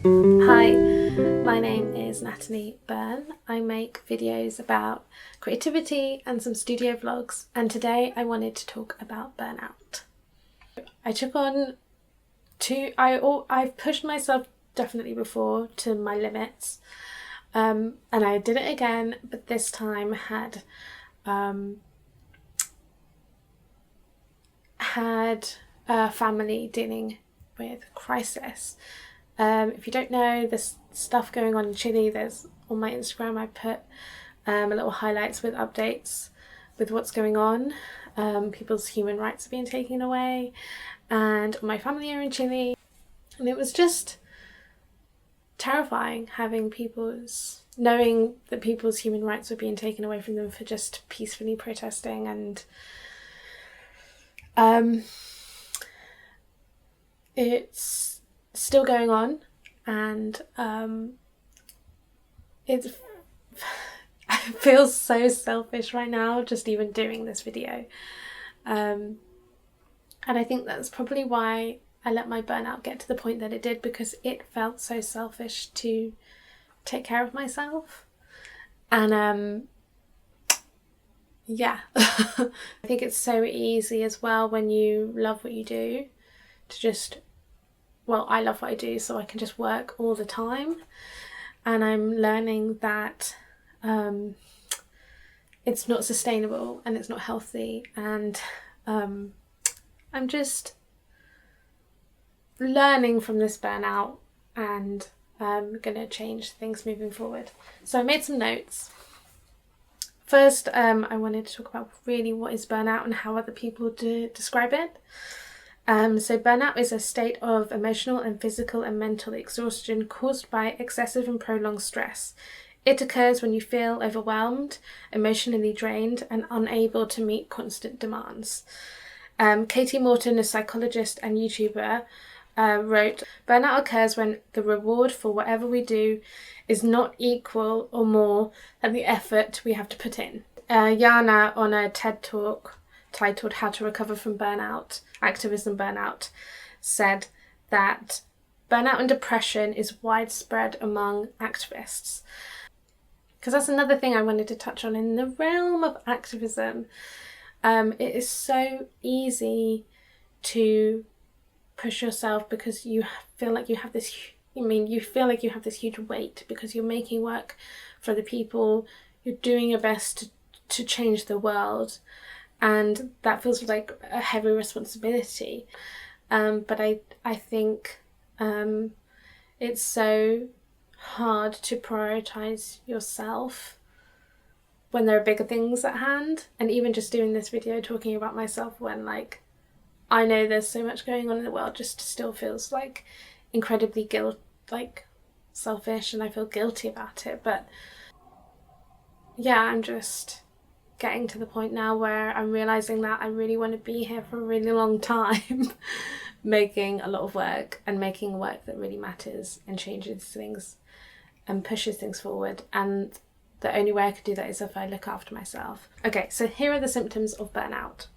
Hi, my name is Natalie Byrne. I make videos about creativity and some studio vlogs, and today I wanted to talk about burnout. I've pushed myself definitely before to my limits, and I did it again, but this time had a family dealing with crisis. If you don't know, there's stuff going on in Chile. There's on my Instagram I put a little highlights with updates with what's going on. People's human rights are being taken away, and my family are in Chile, and it was just terrifying knowing that people's human rights were being taken away from them for just peacefully protesting. And it's still going on, and it feels so selfish right now just even doing this video, and I think that's probably why I let my burnout get to the point that it did, because it felt so selfish to take care of myself. And yeah I think it's so easy as well when you love what you do to just, well, I love what I do, so I can just work all the time. And I'm learning that it's not sustainable and it's not healthy. And I'm just learning from this burnout, and I'm going to change things moving forward. So I made some notes. First, I wanted to talk about really what is burnout and how other people describe it. So burnout is a state of emotional and physical and mental exhaustion caused by excessive and prolonged stress. It occurs when you feel overwhelmed, emotionally drained, and unable to meet constant demands. Katie Morton, a psychologist and YouTuber, wrote, "Burnout occurs when the reward for whatever we do is not equal or more than the effort we have to put in." Yana, on a TED Talk titled "How to Recover from Burnout, Activism Burnout," said that burnout and depression is widespread among activists. Because that's another thing I wanted to touch on in the realm of activism. It is so easy to push yourself because you feel like you have this huge weight, because you're making work for the people, you're doing your best to change the world, and that feels like a heavy responsibility. But I think it's so hard to prioritize yourself when there are bigger things at hand. And even just doing this video talking about myself when, like, I know there's so much going on in the world, just still feels like incredibly selfish, and I feel guilty about it. But yeah, I'm just getting to the point now where I'm realizing that I really want to be here for a really long time making a lot of work, and making work that really matters and changes things and pushes things forward. And the only way I could do that is if I look after myself. Okay, so here are the symptoms of burnout.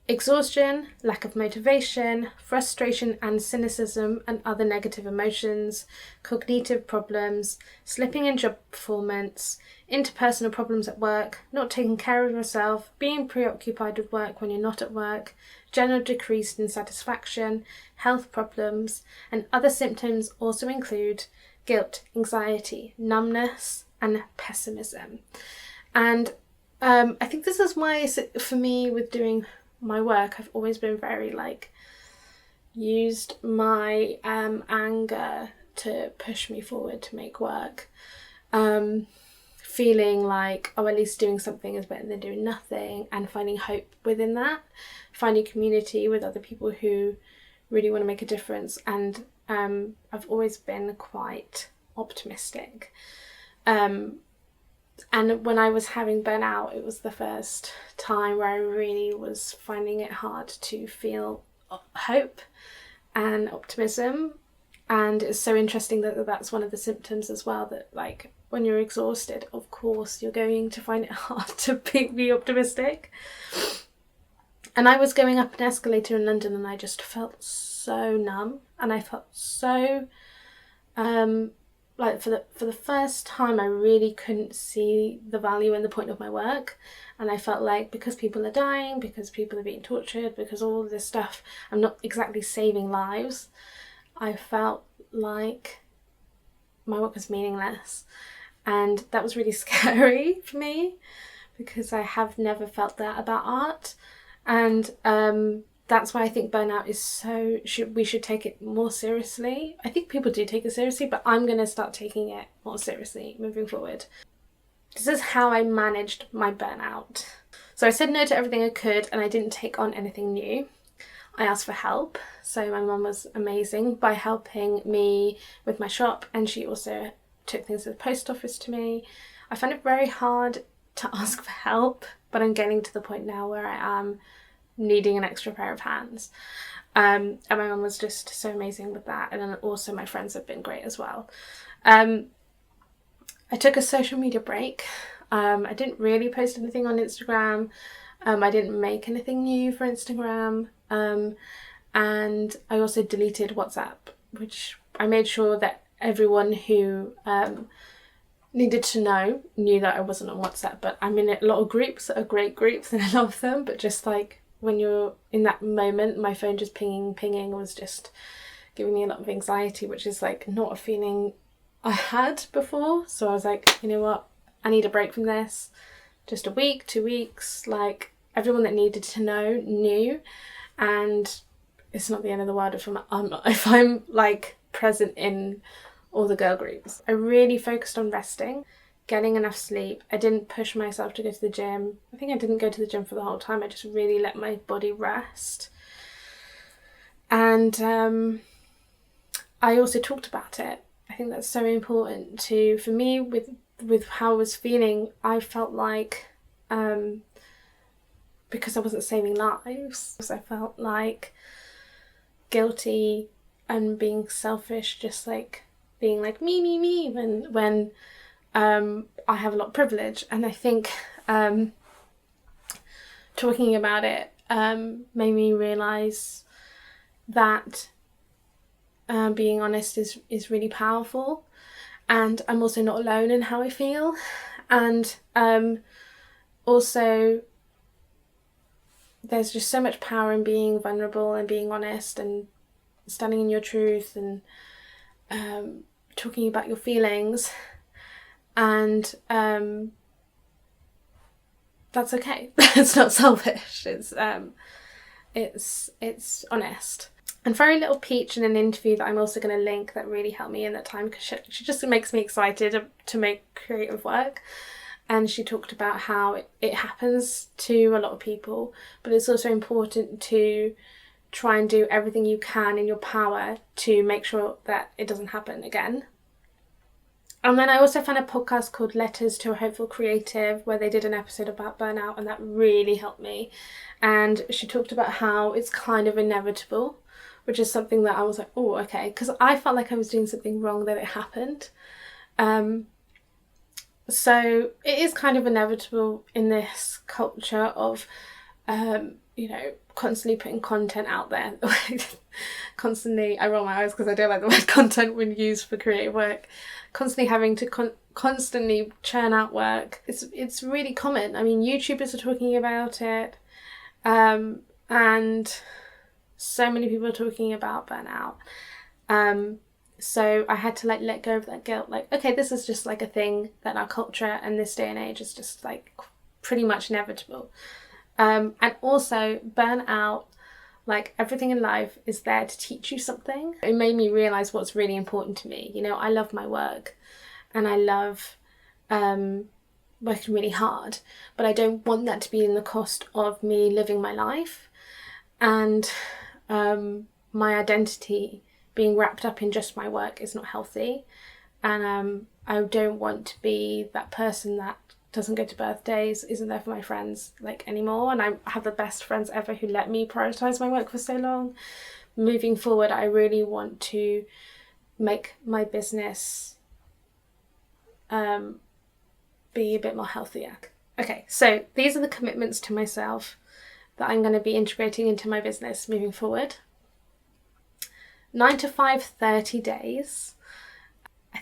Exhaustion, lack of motivation, frustration and cynicism and other negative emotions, cognitive problems, slipping in job performance, interpersonal problems at work, not taking care of yourself, being preoccupied with work when you're not at work, general decrease in satisfaction, health problems, and other symptoms also include guilt, anxiety, numbness, and pessimism. And I think this is why, for me, with doing my work, I've always been very used my anger to push me forward to make work, feeling like, oh, at least doing something is better than doing nothing, and finding hope within that, finding community with other people who really want to make a difference. And I've always been quite optimistic. And when I was having burnout, it was the first time where I really was finding it hard to feel hope and optimism. And it's so interesting that that's one of the symptoms as well, that when you're exhausted, of course you're going to find it hard to be optimistic. And I was going up an escalator in London, and I just felt so numb, and I felt so like for the first time, I really couldn't see the value and the point of my work. And I felt like because people are dying, because people are being tortured, because all of this stuff, I'm not exactly saving lives. I felt like my work was meaningless. And that was really scary for me because I have never felt that about art. And that's why I think burnout is we should take it more seriously. I think people do take it seriously, but I'm going to start taking it more seriously moving forward. This is how I managed my burnout. So I said no to everything I could and I didn't take on anything new. I asked for help. So my mum was amazing by helping me with my shop, and she also took things to the post office to me. I find it very hard to ask for help, but I'm getting to the point now where I am needing an extra pair of hands. And my mum was just so amazing with that, and then also my friends have been great as well. I took a social media break. I didn't really post anything on Instagram. I didn't make anything new for Instagram. And I also deleted WhatsApp, which I made sure that everyone who needed to know knew that I wasn't on WhatsApp. But I'm in a lot of groups that are great groups and I love them, but just like when you're in that moment, my phone just pinging was just giving me a lot of anxiety, which is like not a feeling I had before. So I was like, you know what, I need a break from this. Just a week, 2 weeks, like everyone that needed to know knew. And it's not the end of the world if I'm like present in all the girl groups. I really focused on resting, getting enough sleep. I didn't push myself to go to the gym. I think I didn't go to the gym for the whole time. I just really let my body rest. And I also talked about it. I think that's so important for me with how I was feeling. I felt like because I wasn't saving lives, I felt like guilty and being selfish, just like being like me when I have a lot of privilege. And I think talking about it made me realise that being honest is really powerful, and I'm also not alone in how I feel. And also there's just so much power in being vulnerable and being honest and standing in your truth and talking about your feelings, and that's okay. It's not selfish. It's honest. And Very Little Peach, in an interview that I'm also going to link, that really helped me in that time, because she just makes me excited to make creative work. And she talked about how it happens to a lot of people, but it's also important to try and do everything you can in your power to make sure that it doesn't happen again. And then I also found a podcast called Letters to a Hopeful Creative, where they did an episode about burnout, and that really helped me. And she talked about how it's kind of inevitable, which is something that I was like, oh, okay, because I felt like I was doing something wrong that it happened. So it is kind of inevitable in this culture of, constantly putting content out there. Constantly, I roll my eyes because I don't like the word content when used for creative work. Constantly having to constantly churn out work. It's really common. I mean, YouTubers are talking about it, and so many people are talking about burnout. So I had to let go of that guilt. Like, okay, this is just like a thing that our culture and this day and age is just like pretty much inevitable. And also burnout, like everything in life, is there to teach you something. It made me realise what's really important to me. I love my work and I love working really hard, but I don't want that to be in the cost of me living my life and my identity being wrapped up in just my work is not healthy. And I don't want to be that person that doesn't go to birthdays, isn't there for my friends anymore. And I have the best friends ever who let me prioritise my work for so long. Moving forward, I really want to make my business be a bit more healthier. Okay, so these are the commitments to myself that I'm going to be integrating into my business moving forward. 9 to 5, 30 days.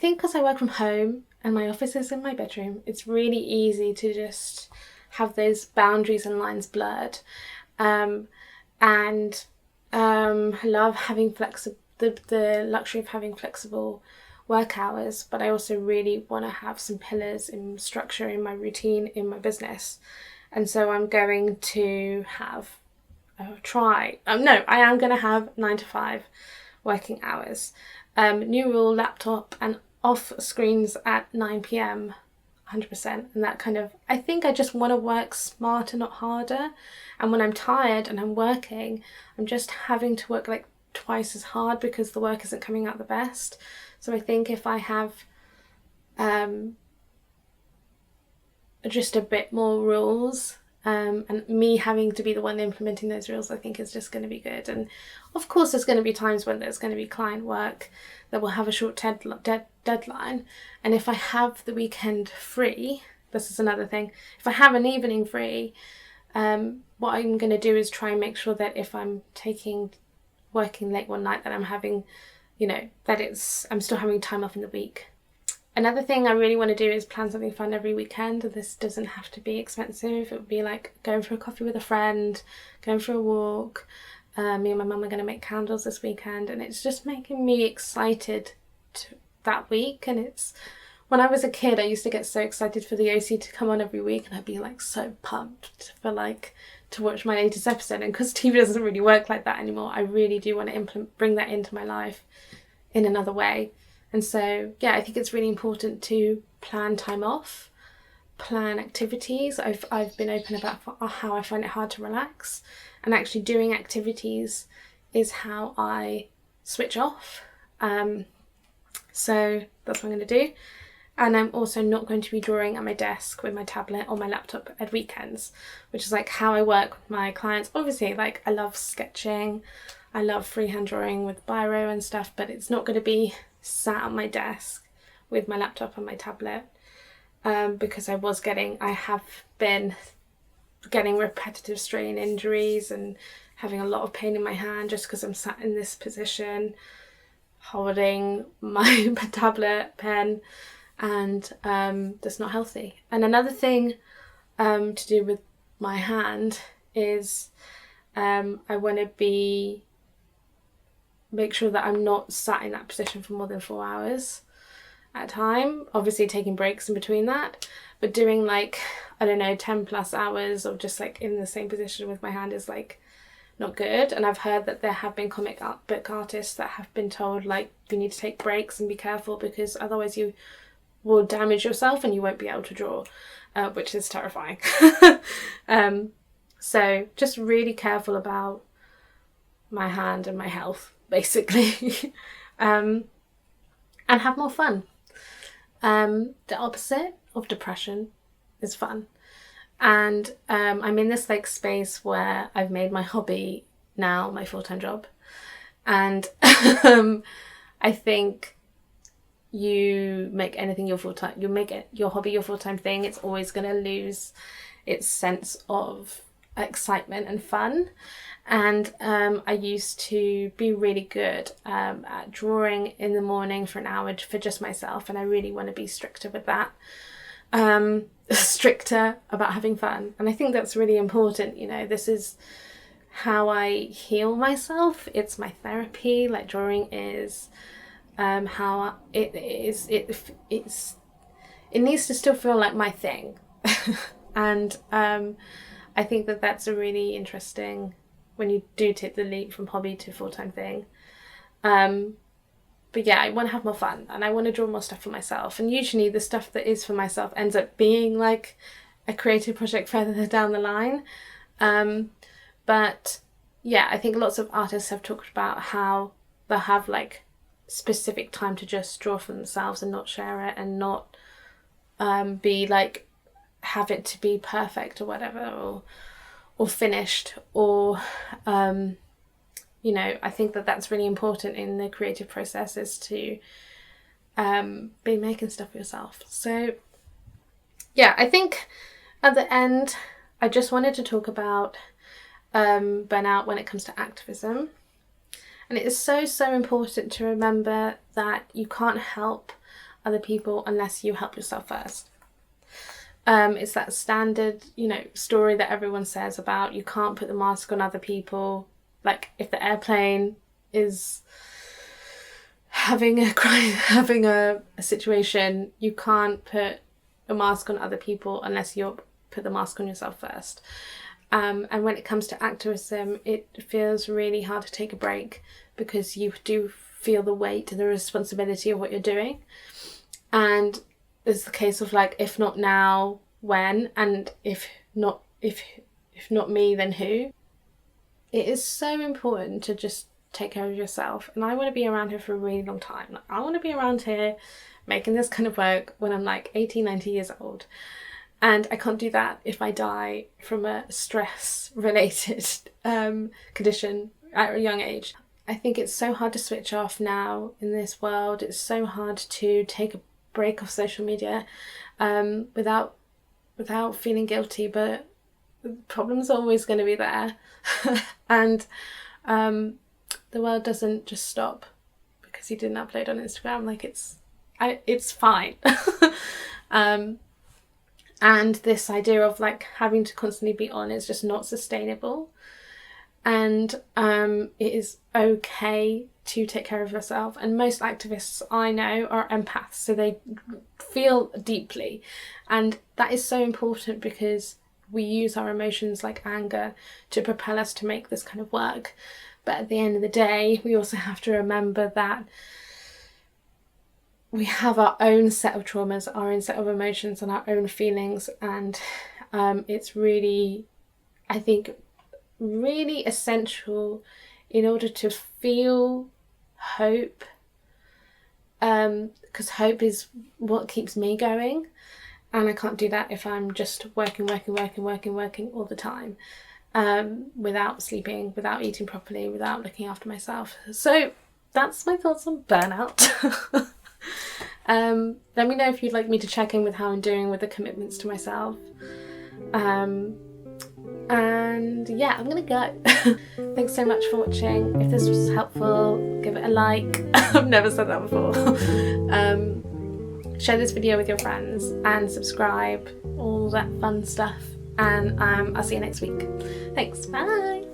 think because I work from home and my office is in my bedroom, it's really easy to just have those boundaries and lines blurred. And I love having the luxury of having flexible work hours, but I also really want to have some pillars and structure in my routine in my business. And so I'm going to have I am going to have 9 to 5 working hours. New rule, laptop and off screens at 9 p.m. 100%. And that kind of, I think I just want to work smarter, not harder. And when I'm tired and I'm working, I'm just having to work like twice as hard because the work isn't coming out the best. So I think if I have just a bit more rules, and me having to be the one implementing those rules, I think is just going to be good. And of course there's going to be times when there's going to be client work that will have a short deadline, and if I have the weekend free, this is another thing, if I have an evening free, what I'm going to do is try and make sure that if I'm working late one night, that I'm having, I'm still having time off in the week. Another thing I really want to do is plan something fun every weekend. This doesn't have to be expensive. It would be like going for a coffee with a friend, going for a walk. Me and my mum are going to make candles this weekend, and it's just making me excited that week. And it's, when I was a kid, I used to get so excited for the OC to come on every week, and I'd be like so pumped for to watch my latest episode. And because TV doesn't really work like that anymore, I really do want to bring that into my life in another way. And so, yeah, I think it's really important to plan time off, plan activities. I've been open about how I find it hard to relax, and actually doing activities is how I switch off. So that's what I'm going to do. And I'm also not going to be drawing at my desk with my tablet or my laptop at weekends, which is like how I work with my clients. Obviously, like, I love sketching, I love freehand drawing with biro and stuff, but it's not going to be sat at my desk with my laptop and my tablet, because I have been getting repetitive strain injuries and having a lot of pain in my hand just because I'm sat in this position holding my tablet pen, and that's not healthy. And another thing to do with my hand is I want to make sure that I'm not sat in that position for more than 4 hours at a time, obviously taking breaks in between that, but doing 10 plus hours of just in the same position with my hand is not good. And I've heard that there have been comic book artists that have been told you need to take breaks and be careful, because otherwise you will damage yourself and you won't be able to draw, which is terrifying. So just really careful about my hand and my health, basically. And have more fun. The opposite of depression is fun. And I'm in this space where I've made my hobby now my full-time job. And I think you make anything your full-time, you make it your hobby your full-time thing, it's always going to lose its sense of excitement and fun. And I used to be really good at drawing in the morning for an hour for just myself, and I really want to be stricter with that, stricter about having fun. And I think that's really important. This is how I heal myself. It's my therapy. Drawing is how it is. It needs to still feel like my thing. And I think that that's a really interesting, when you do take the leap from hobby to full-time thing. But yeah, I want to have more fun, and I want to draw more stuff for myself. And usually the stuff that is for myself ends up being a creative project further down the line. But yeah, I think lots of artists have talked about how they'll have specific time to just draw for themselves and not share it, and not be have it to be perfect or whatever, or finished, or I think that that's really important in the creative process, is to be making stuff for yourself. So yeah, I think at the end I just wanted to talk about burnout when it comes to activism. And it is so important to remember that you can't help other people unless you help yourself first. It's that standard, story that everyone says about you can't put the mask on other people. Like if the airplane is having a situation, you can't put a mask on other people unless you put the mask on yourself first. And when it comes to activism, it feels really hard to take a break because you do feel the weight and the responsibility of what you're doing. And it's the case of like, if not now, when? And if not me, then who? It is so important to just take care of yourself. And I want to be around here for a really long time. I want to be around here making this kind of work when I'm like 80, 90 years old. And I can't do that if I die from a stress-related condition at a young age. I think it's so hard to switch off now in this world. It's so hard to take a break off social media without feeling guilty, but the problem's always going to be there. And the world doesn't just stop because you didn't upload on Instagram. Like it's fine. And this idea of like having to constantly be on is just not sustainable. And it is okay to take care of yourself. And most activists I know are empaths, so they feel deeply. And that is so important because we use our emotions like anger to propel us to make this kind of work. But at the end of the day, we also have to remember that we have our own set of traumas, our own set of emotions and our own feelings. And it's really, I think, really essential in order to feel hope, because hope is what keeps me going, and I can't do that if I'm just working all the time, without sleeping, without eating properly, without looking after myself. So that's my thoughts on burnout. Let me know if you'd like me to check in with how I'm doing with the commitments to myself. And yeah, I'm gonna go. Thanks so much for watching. If this was helpful, give it a like. I've never said that before. Share this video with your friends and subscribe, all that fun stuff. And I'll see you next week. Thanks, bye.